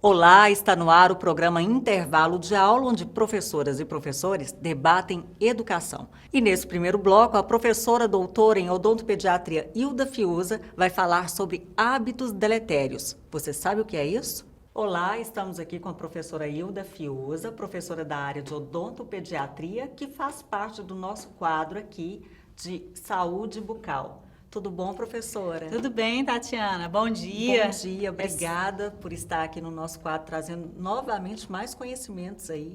Olá, está no ar o programa Intervalo de Aula, onde professoras e professores debatem educação. E nesse primeiro bloco, a professora doutora em odontopediatria Hilda Fiuza vai falar sobre hábitos deletérios. Você sabe o que é isso? Olá, estamos aqui com a professora Hilda Fiuza, professora da área de odontopediatria, que faz parte do nosso quadro aqui de saúde bucal. Tudo bom, professora? Tudo bem, Tatiana. Bom dia. Bom dia, obrigada por estar aqui no nosso quadro, trazendo novamente mais conhecimentos aí.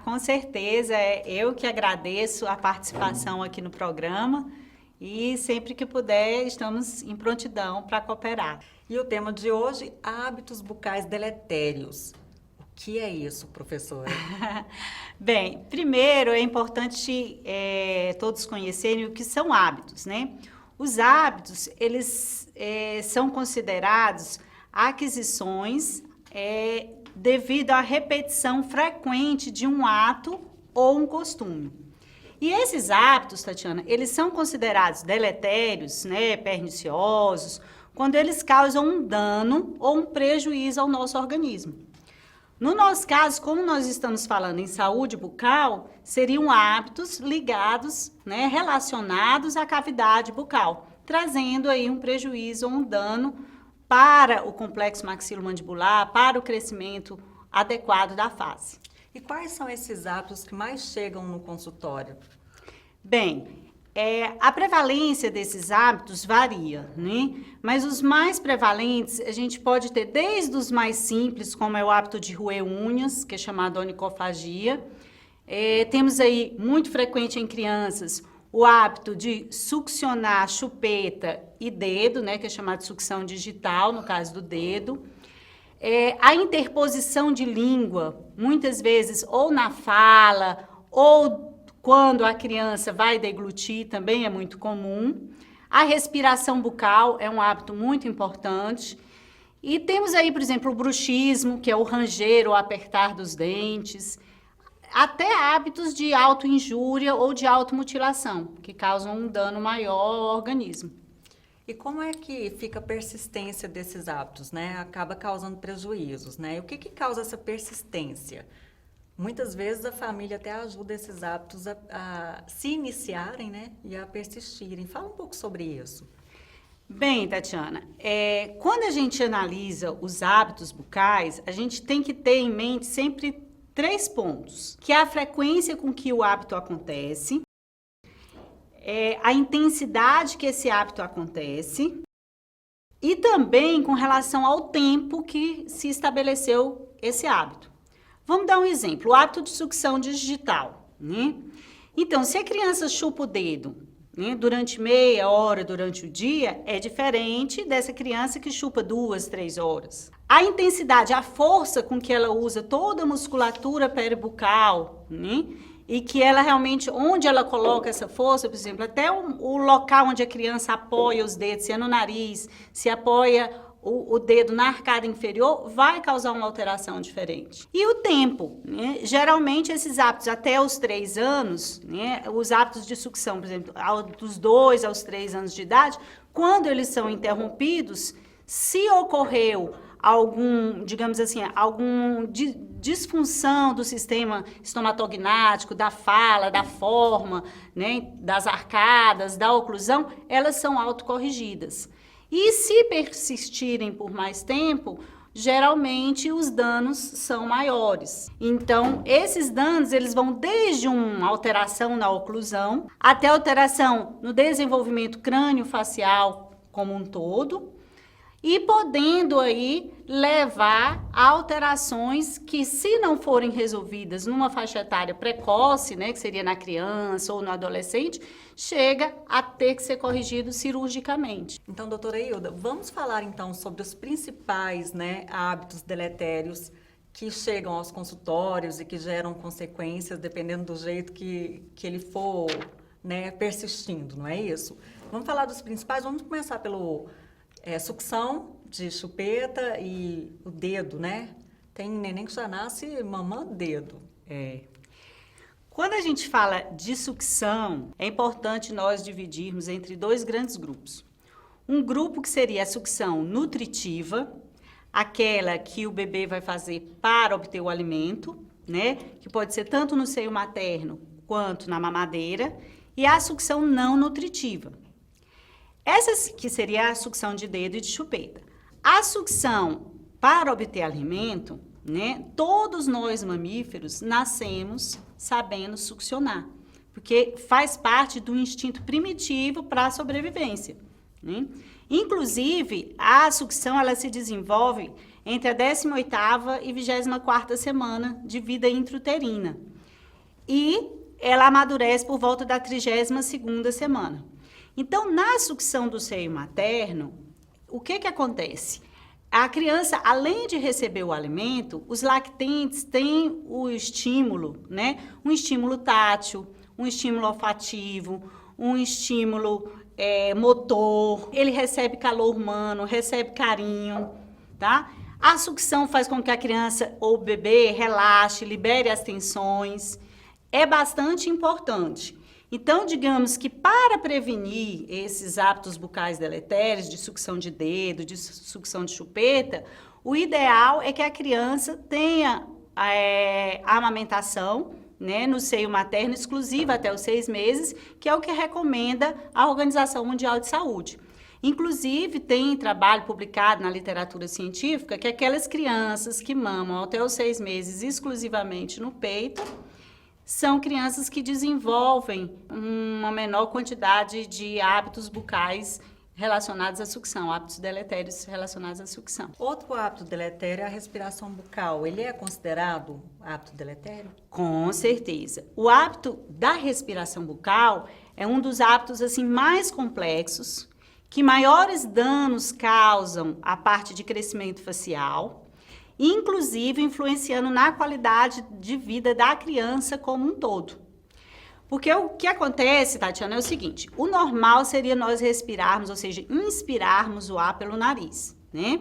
Com certeza. Eu que agradeço a participação aqui no programa e sempre que puder estamos em prontidão para cooperar. E o tema de hoje, hábitos bucais deletérios. O que é isso, professora? Bem, primeiro é importante todos conhecerem o que são hábitos, né? Os hábitos, eles são considerados aquisições devido à repetição frequente de um ato ou um costume. E esses hábitos, Tatiana, eles são considerados deletérios, né, perniciosos, quando eles causam um dano ou um prejuízo ao nosso organismo. No nosso caso, como nós estamos falando em saúde bucal, seriam hábitos ligados, né, relacionados à cavidade bucal, trazendo aí um prejuízo ou um dano para o complexo maxilomandibular, para o crescimento adequado da face. E quais são esses hábitos que mais chegam no consultório? Bem, a prevalência desses hábitos varia, né? Mas os mais prevalentes a gente pode ter desde os mais simples, como é o hábito de roer unhas, que é chamado onicofagia. Temos aí, muito frequente em crianças, o hábito de succionar chupeta e dedo, né? Que é chamado de sucção digital, no caso do dedo. A interposição de língua, muitas vezes ou na fala ou quando a criança vai deglutir, também é muito comum. A respiração bucal é um hábito muito importante. E temos aí, por exemplo, o bruxismo, que é o ranger ou apertar dos dentes. Até hábitos de autoinjúria ou de automutilação, que causam um dano maior ao organismo. E como é que fica a persistência desses hábitos, né? Acaba causando prejuízos, né? E o que causa essa persistência? Muitas vezes a família até ajuda esses hábitos a se iniciarem, né, e a persistirem. Fala um pouco sobre isso. Bem, Tatiana, quando a gente analisa os hábitos bucais, a gente tem que ter em mente sempre 3 pontos, que é a frequência com que o hábito acontece, a intensidade que esse hábito acontece e também com relação ao tempo que se estabeleceu esse hábito. Vamos dar um exemplo, o hábito de sucção digital, né? Então, se a criança chupa o dedo, né, durante meia hora, durante o dia, é diferente dessa criança que chupa 2, 3 horas. A intensidade, a força com que ela usa toda a musculatura peribucal, né? E que ela realmente, onde ela coloca essa força, por exemplo, até o local onde a criança apoia os dedos, se é no nariz, se apoia o dedo na arcada inferior, vai causar uma alteração diferente. E o tempo, né? Geralmente esses hábitos até os 3 anos, né? Os hábitos de sucção, por exemplo, dos 2 aos 3 anos de idade, quando eles são interrompidos, se ocorreu algum, digamos assim, algum disfunção do sistema estomatognático, da fala, da forma, né? Das arcadas, da oclusão, elas são autocorrigidas. E se persistirem por mais tempo, geralmente os danos são maiores. Então, esses danos, eles vão desde uma alteração na oclusão, até alteração no desenvolvimento crânio-facial como um todo, e podendo aí levar a alterações que, se não forem resolvidas numa faixa etária precoce, né, que seria na criança ou no adolescente, chega a ter que ser corrigido cirurgicamente. Então, doutora Hilda, vamos falar então sobre os principais, né, hábitos deletérios que chegam aos consultórios e que geram consequências dependendo do jeito que ele for, né, persistindo, não é isso? Vamos falar dos principais, vamos começar pelo sucção de chupeta e o dedo, né? Tem neném que já nasce mamando dedo. Quando a gente fala de sucção, é importante nós dividirmos entre 2 grandes grupos. Um grupo que seria a sucção nutritiva, aquela que o bebê vai fazer para obter o alimento, né? Que pode ser tanto no seio materno quanto na mamadeira, e a sucção não nutritiva. Essa que seria a sucção de dedo e de chupeta. A sucção para obter alimento, né? Todos nós mamíferos nascemos sabendo succionar, porque faz parte do instinto primitivo para a sobrevivência, né? Inclusive, a sucção ela se desenvolve entre a 18ª e 24ª semana de vida intrauterina. E ela amadurece por volta da 32ª semana. Então, na sucção do seio materno, o que acontece? A criança, além de receber o alimento, os lactentes têm o estímulo, né? Um estímulo tátil, um estímulo olfativo, um estímulo motor. Ele recebe calor humano, recebe carinho, tá? A sucção faz com que a criança ou o bebê relaxe, libere as tensões. É bastante importante. Então, digamos que para prevenir esses hábitos bucais deletérios, de sucção de dedo, de sucção de chupeta, o ideal é que a criança tenha a amamentação, né, no seio materno exclusiva até os 6 meses, que é o que recomenda a Organização Mundial de Saúde. Inclusive, tem trabalho publicado na literatura científica que aquelas crianças que mamam até os 6 meses exclusivamente no peito são crianças que desenvolvem uma menor quantidade de hábitos bucais relacionados à sucção, hábitos deletérios relacionados à sucção. Outro hábito deletério é a respiração bucal. Ele é considerado hábito deletério? Com certeza. O hábito da respiração bucal é um dos hábitos assim mais complexos, que maiores danos causam à parte de crescimento facial, inclusive influenciando na qualidade de vida da criança como um todo. Porque o que acontece, Tatiana, é o seguinte, o normal seria nós respirarmos, ou seja, inspirarmos o ar pelo nariz, né?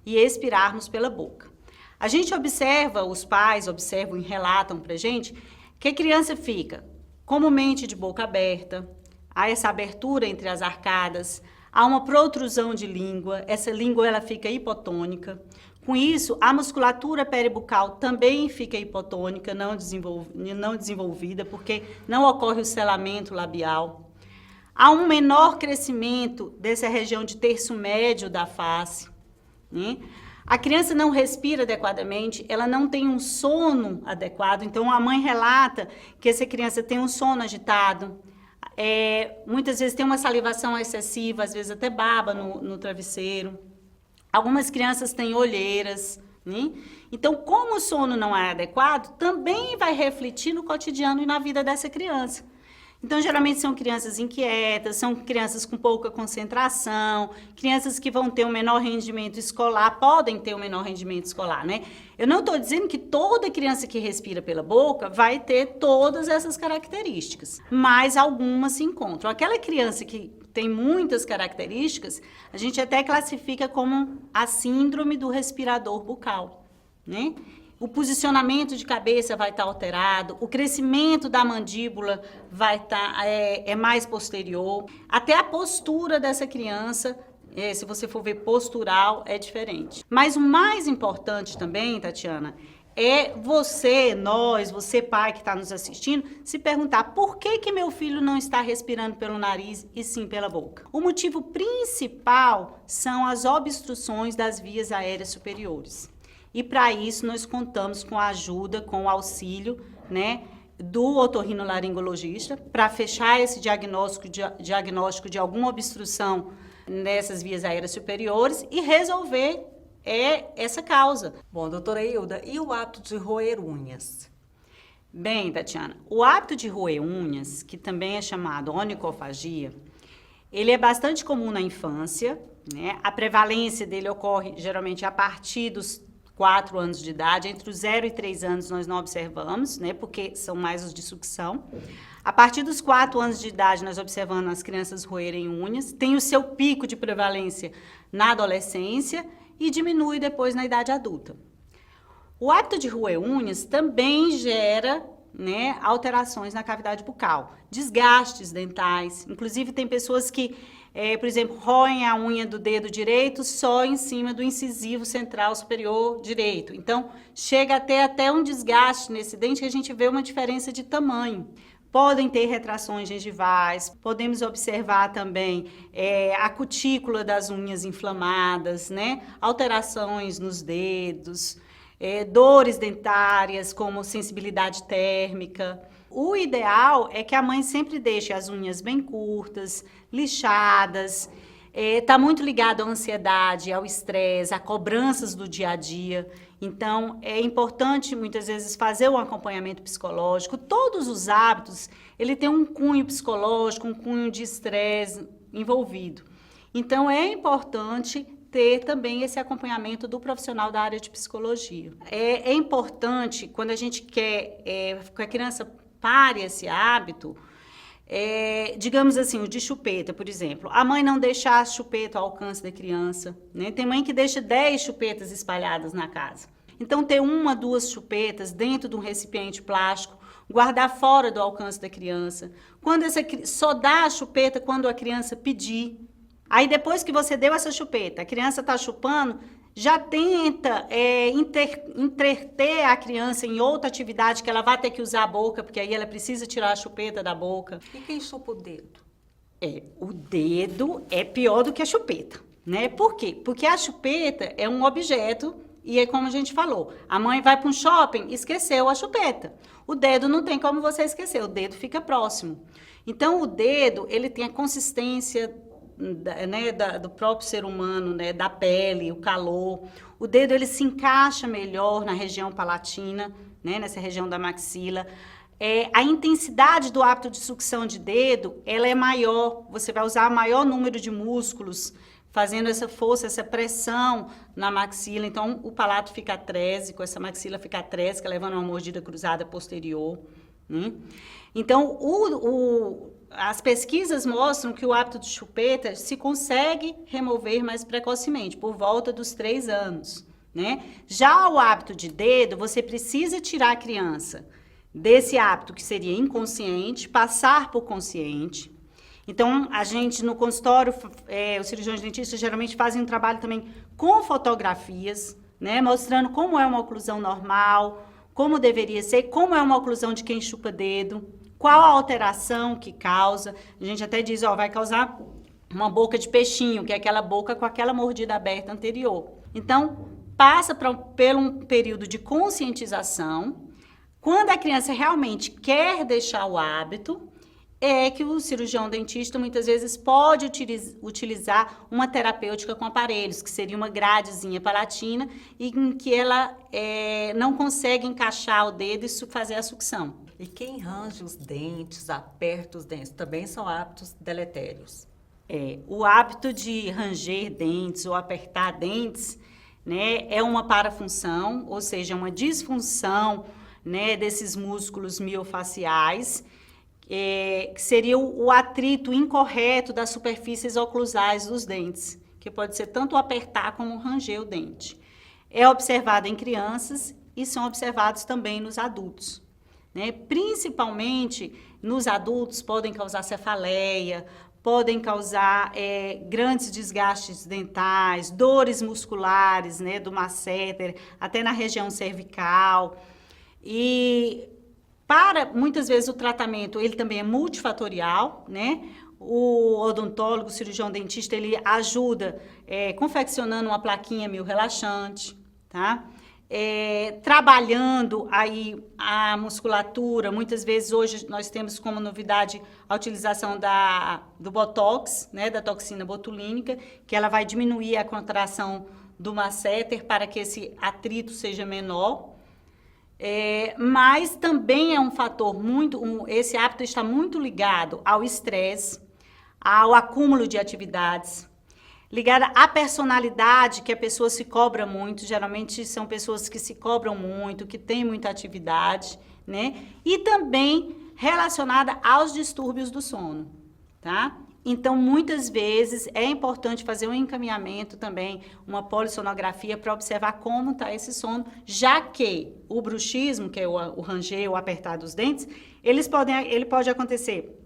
E expirarmos pela boca. A gente observa, os pais observam e relatam pra gente, que a criança fica comumente de boca aberta, há essa abertura entre as arcadas, há uma protrusão de língua, essa língua ela fica hipotônica. Com isso, a musculatura peribucal também fica hipotônica, não desenvolvida, porque não ocorre o selamento labial. Há um menor crescimento dessa região de terço médio da face, né? A criança não respira adequadamente, ela não tem um sono adequado, então a mãe relata que essa criança tem um sono agitado, muitas vezes tem uma salivação excessiva, às vezes até baba no travesseiro. Algumas crianças têm olheiras, né? Então, como o sono não é adequado, também vai refletir no cotidiano e na vida dessa criança. Então, geralmente são crianças inquietas, são crianças com pouca concentração, crianças que vão ter um menor rendimento escolar, podem ter um menor rendimento escolar, né? Eu não estou dizendo que toda criança que respira pela boca vai ter todas essas características, mas algumas se encontram. Aquela criança que tem muitas características, a gente até classifica como a síndrome do respirador bucal, né? O posicionamento de cabeça vai estar alterado, o crescimento da mandíbula vai estar mais posterior, até a postura dessa criança, se você for ver postural, é diferente. Mas o mais importante também, Tatiana, é você pai que está nos assistindo, se perguntar por que meu filho não está respirando pelo nariz e sim pela boca. O motivo principal são as obstruções das vias aéreas superiores. E para isso nós contamos com a ajuda, com o auxílio, né, do otorrinolaringologista para fechar esse diagnóstico de alguma obstrução nessas vias aéreas superiores e resolver essa causa. Bom, doutora Hilda, e o hábito de roer unhas? Bem, Tatiana, o hábito de roer unhas, que também é chamado onicofagia, ele é bastante comum na infância, né? A prevalência dele ocorre geralmente a partir dos 4 anos de idade, entre os 0 e 3 anos nós não observamos, né, porque são mais os de sucção. A partir dos 4 anos de idade nós observamos as crianças roerem unhas, tem o seu pico de prevalência na adolescência e diminui depois na idade adulta. O hábito de roer unhas também gera, né, alterações na cavidade bucal, desgastes dentais, inclusive tem pessoas que por exemplo, roem a unha do dedo direito só em cima do incisivo central superior direito. Então, chega até um desgaste nesse dente que a gente vê uma diferença de tamanho. Podem ter retrações gengivais, podemos observar também a cutícula das unhas inflamadas, né? Alterações nos dedos, dores dentárias, como sensibilidade térmica. O ideal é que a mãe sempre deixe as unhas bem curtas, lixadas. Está muito ligado à ansiedade, ao estresse, a cobranças do dia a dia. Então, é importante, muitas vezes, fazer um acompanhamento psicológico. Todos os hábitos, ele tem um cunho psicológico, um cunho de estresse envolvido. Então, é importante ter também esse acompanhamento do profissional da área de psicologia. É importante, quando a gente quer que a criança pare esse hábito, digamos assim, o de chupeta, por exemplo. A mãe não deixar a chupeta ao alcance da criança, né? Tem mãe que deixa 10 chupetas espalhadas na casa. Então, ter 1, 2 chupetas dentro de um recipiente plástico, guardar fora do alcance da criança. Só dá a chupeta quando a criança pedir. Aí, depois que você deu essa chupeta, a criança está chupando, já tenta entreter a criança em outra atividade que ela vai ter que usar a boca, porque aí ela precisa tirar a chupeta da boca. E quem chupa o dedo? O dedo é pior do que a chupeta, né? Por quê? Porque a chupeta é um objeto e é como a gente falou, a mãe vai para um shopping, esqueceu a chupeta. O dedo não tem como você esquecer, o dedo fica próximo. Então, o dedo, ele tem a consistência do próprio ser humano, né, da pele, o calor. O dedo ele se encaixa melhor na região palatina, né, nessa região da maxila. A intensidade do hábito de sucção de dedo, ela é maior. Você vai usar maior número de músculos, fazendo essa força, essa pressão na maxila. Então, o palato fica atrésico, essa maxila fica atrésica, levando a uma mordida cruzada posterior. Né? Então, as pesquisas mostram que o hábito de chupeta se consegue remover mais precocemente, por volta dos 3 anos, né? Já o hábito de dedo, você precisa tirar a criança desse hábito que seria inconsciente, passar por consciente. Então, a gente no consultório, os cirurgiões dentistas geralmente fazem um trabalho também com fotografias, né? Mostrando como é uma oclusão normal, como deveria ser, como é uma oclusão de quem chupa dedo, qual a alteração que causa. A gente até diz, vai causar uma boca de peixinho, que é aquela boca com aquela mordida aberta anterior. Então, passa por um período de conscientização. Quando a criança realmente quer deixar o hábito, é que o cirurgião dentista muitas vezes pode utilizar uma terapêutica com aparelhos, que seria uma gradezinha palatina, e em que ela não consegue encaixar o dedo e fazer a sucção. E quem range os dentes, aperta os dentes, também são hábitos deletérios. O hábito de ranger dentes ou apertar dentes, né, é uma parafunção, ou seja, uma disfunção, né, desses músculos miofaciais, que seria o atrito incorreto das superfícies oclusais dos dentes, que pode ser tanto apertar como ranger o dente. É observado em crianças e são observados também nos adultos. Né? Principalmente nos adultos podem causar cefaleia, podem causar grandes desgastes dentais, dores musculares, né, do masseter, até na região cervical. E muitas vezes o tratamento ele também é multifatorial, né? O odontólogo, o cirurgião dentista, ele ajuda confeccionando uma plaquinha mio-relaxante, tá? Trabalhando aí a musculatura. Muitas vezes hoje nós temos como novidade a utilização do Botox, né, da toxina botulínica, que ela vai diminuir a contração do masseter para que esse atrito seja menor. Mas também é um fator esse hábito está muito ligado ao estresse, ao acúmulo de atividades, ligada à personalidade, que a pessoa se cobra muito. Geralmente são pessoas que se cobram muito, que têm muita atividade, né? E também relacionada aos distúrbios do sono, tá? Então, muitas vezes é importante fazer um encaminhamento também, uma polissonografia para observar como está esse sono, já que o bruxismo, que é o ranger, o apertar dos dentes, ele pode acontecer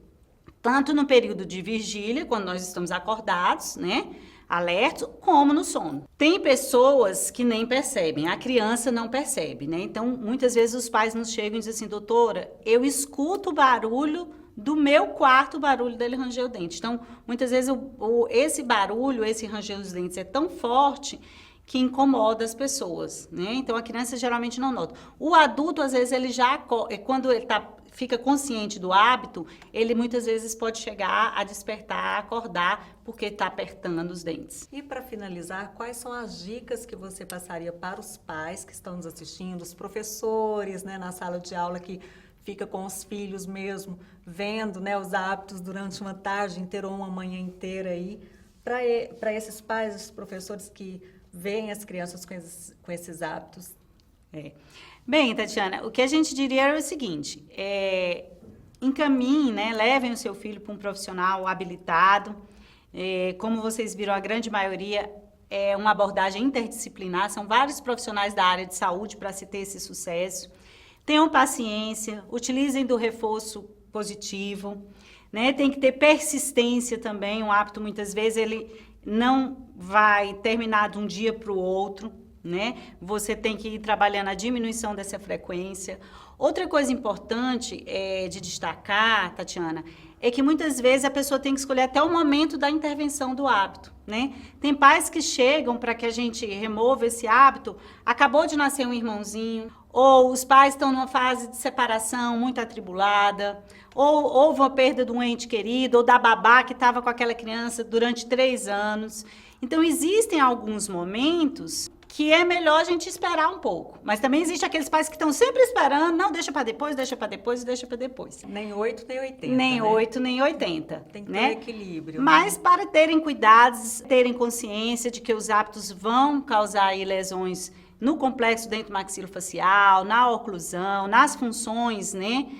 tanto no período de vigília, quando nós estamos acordados, né, alertos, como no sono. Tem pessoas que nem percebem, a criança não percebe, né? Então, muitas vezes os pais nos chegam e dizem assim, doutora, eu escuto o barulho do meu quarto, o barulho dele ranger o dente. Então, muitas vezes esse barulho, esse ranger os dentes é tão forte que incomoda as pessoas, né? Então, a criança geralmente não nota. O adulto, às vezes, ele já, quando ele fica consciente do hábito, ele muitas vezes pode chegar a despertar, a acordar, porque está apertando os dentes. E para finalizar, quais são as dicas que você passaria para os pais que estão nos assistindo, os professores, né, na sala de aula que fica com os filhos mesmo, vendo, né, os hábitos durante uma tarde inteira ou uma manhã inteira aí, para esses pais, esses professores que veem as crianças com esses hábitos? Bem, Tatiana, o que a gente diria é o seguinte, encaminhem, né, levem o seu filho para um profissional habilitado, como vocês viram, a grande maioria é uma abordagem interdisciplinar, são vários profissionais da área de saúde para se ter esse sucesso. Tenham paciência, utilizem do reforço positivo, né? Tem que ter persistência também, um hábito muitas vezes ele não vai terminar de um dia para o outro, né? Você tem que ir trabalhando a diminuição dessa frequência. Outra coisa importante de destacar, Tatiana, é que muitas vezes a pessoa tem que escolher até o momento da intervenção do hábito, né? Tem pais que chegam para que a gente remova esse hábito, acabou de nascer um irmãozinho, ou os pais estão numa fase de separação muito atribulada, ou houve uma perda de um ente querido, ou da babá que estava com aquela criança durante 3 anos. Então, existem alguns momentos que é melhor a gente esperar um pouco. Mas também existe aqueles pais que estão sempre esperando, não, deixa para depois, deixa para depois, deixa para depois. Nem 8, nem 80. Nem né? 8, nem 80. Tem que né? ter equilíbrio. Mas né? para terem cuidados, terem consciência de que os hábitos vão causar aí lesões no complexo dento-maxilofacial, na oclusão, nas funções, né,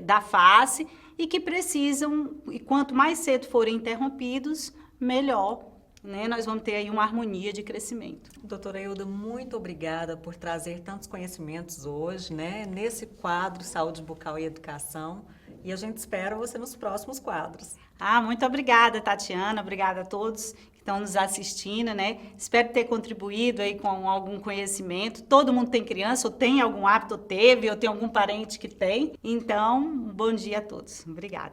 da face, e que precisam, e quanto mais cedo forem interrompidos, melhor, né, nós vamos ter aí uma harmonia de crescimento. Doutora Hilda, muito obrigada por trazer tantos conhecimentos hoje, né, nesse quadro Saúde Bucal e Educação, e a gente espera você nos próximos quadros. Muito obrigada, Tatiana, obrigada a todos que estão nos assistindo, né? Espero ter contribuído aí com algum conhecimento. Todo mundo tem criança, ou tem algum hábito, ou teve, ou tem algum parente que tem. Então, bom dia a todos. Obrigada.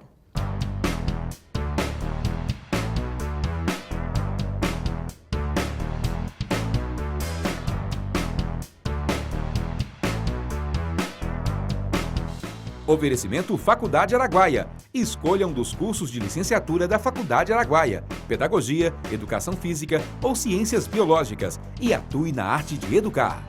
Oferecimento Faculdade Araguaia. Escolha um dos cursos de licenciatura da Faculdade Araguaia, Pedagogia, Educação Física ou Ciências Biológicas e atue na arte de educar.